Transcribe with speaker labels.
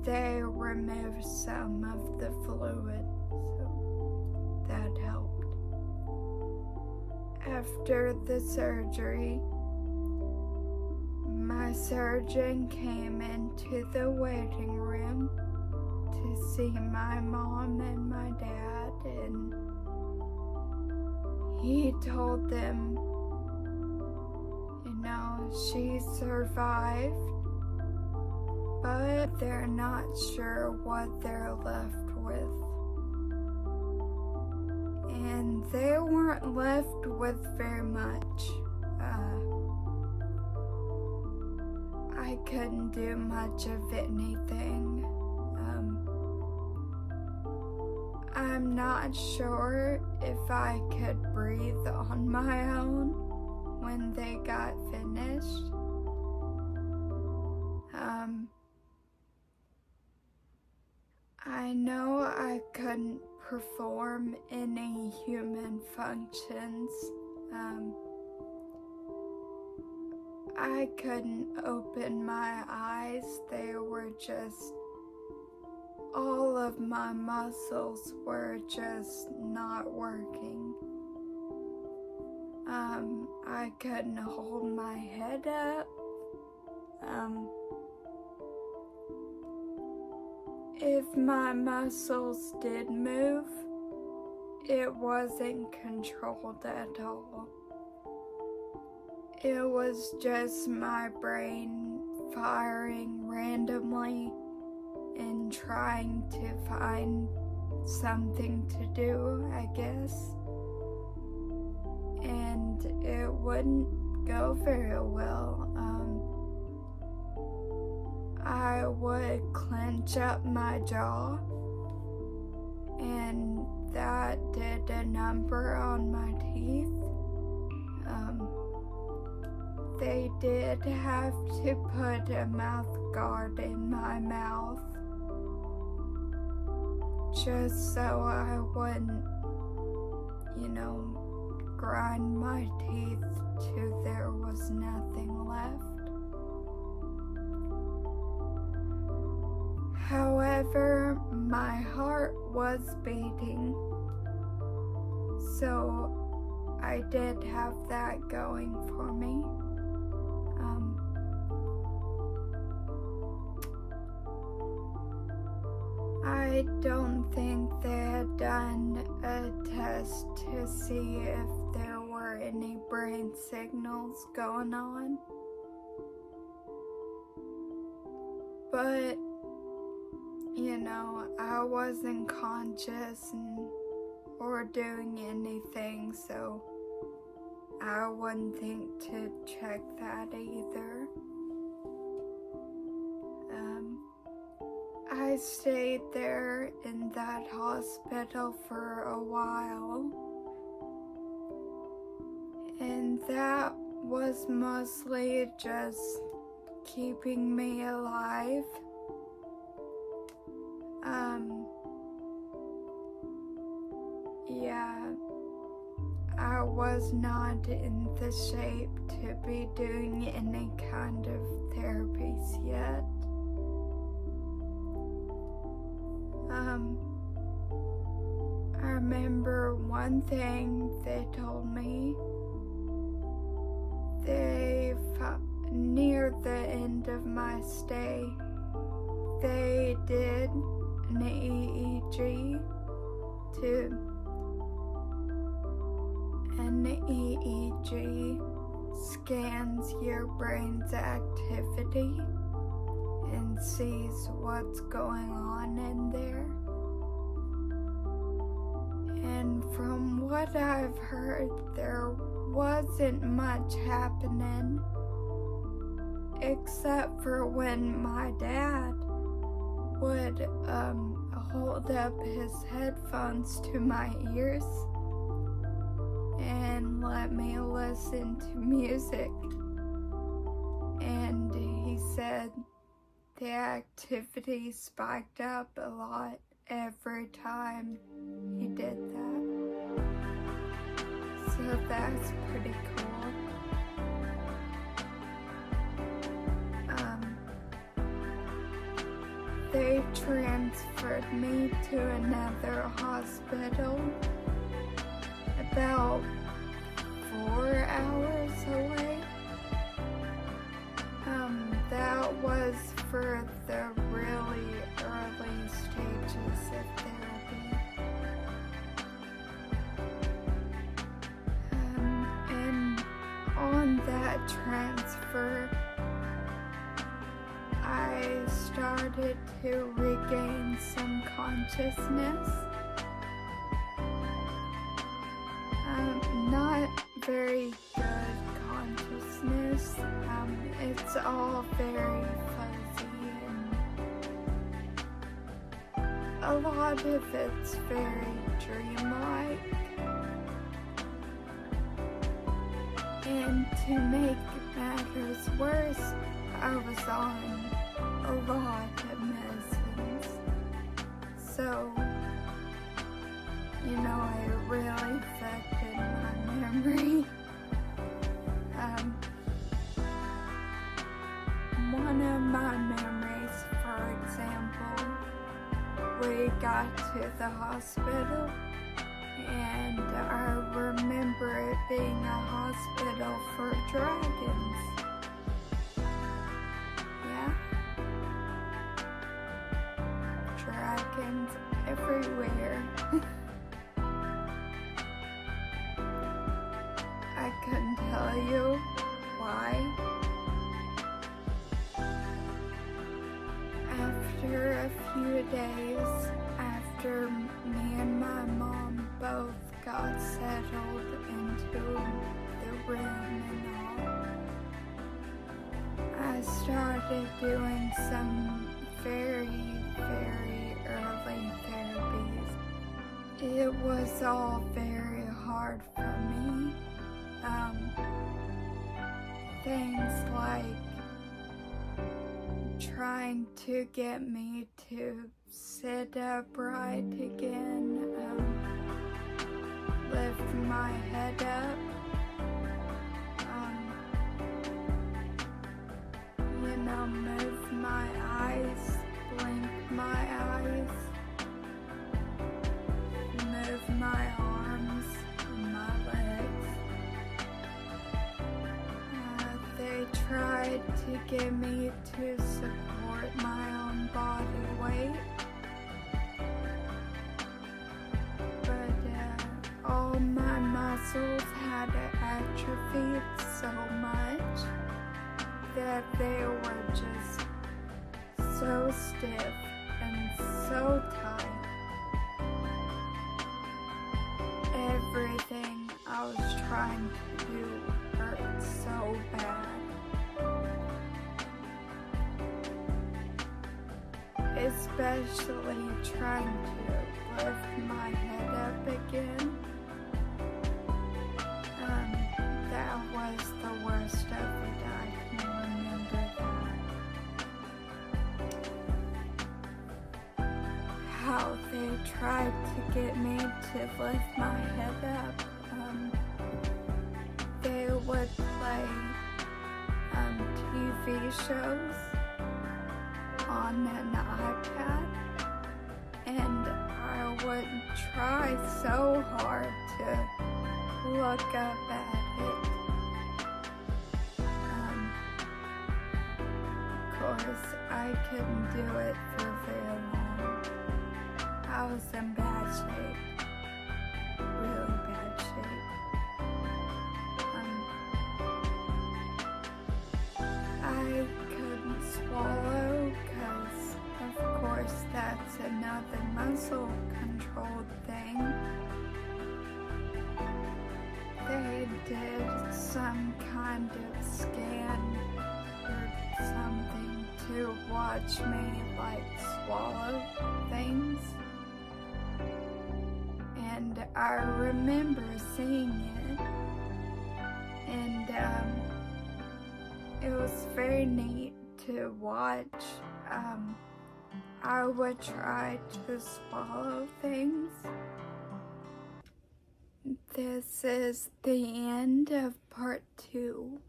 Speaker 1: they removed some of the fluid, so that helped. After the surgery, my surgeon came into the waiting room to see my mom and my dad, and he told them, she survived, but they're not sure what they're left with. And they weren't left with very much. I couldn't do much of anything. I'm not sure if I could breathe on my own when they got finished. I know I couldn't perform any human functions. I couldn't open my eyes. They were just, all of my muscles were just not working. I couldn't hold my head up. If my muscles did move, it wasn't controlled at all. It was just my brain firing randomly and trying to find something to do, I guess. And it wouldn't go very well. I would clench up my jaw, and that did a number on my teeth. They did have to put a mouth guard in my mouth just so I wouldn't, grind my teeth till there was nothing left. However, my heart was beating, so I did have that going for me. I don't think they had done a test to see if there were any brain signals going on. But, I wasn't conscious or doing anything, so I wouldn't think to check that either. I stayed there in that hospital for a while, and that was mostly just keeping me alive. I was not in the shape to be doing any kind of therapies yet. I remember one thing they told me. Near the end of my stay, they did an EEG An EEG scans your brain's activity and sees what's going on in there. And from what I've heard, there wasn't much happening, except for when my dad would hold up his headphones to my ears and let me listen to music. And he said the activity spiked up a lot every time he did that. So that's pretty cool. they transferred me to another hospital about 4 hours away. That was for the really early stages of therapy. And on that transfer, I started to regain some consciousness. Not very good consciousness. It's all very fuzzy and a lot of it's very dreamlike. And to make matters worse, I was on a lot of medicines. So, it really affected my memory. One of my memories, for example, we got to the hospital and I remember it being a hospital for dragons. Yeah. Dragons everywhere. I couldn't tell you why. After a few days, after me and my mom both got settled into the room and all, I started doing some very, very early therapies. It was all very hard for me. Things like trying to get me to sit upright again, lift my head up, move my eyes, blink my eyes, move my arms and my legs. They tried to get me to support my own body weight, but all my muscles had atrophied so much that they were just so stiff and so tight. Everything I was trying to do hurt so bad. Especially trying to lift my head up again. That was the worst of it. I can remember that. How they tried to get me to lift my head up. They would play TV shows on an iPad, and I would try so hard to look up at it. Of course, I couldn't do it for very long. I was in bad shape, really bad shape. I couldn't swallow because, of course, that's another muscle controlled thing. They did some kind of scan or something to watch me swallow things. And I remember seeing it. And it was very neat to watch. I would try to swallow things. This is the end of part 2.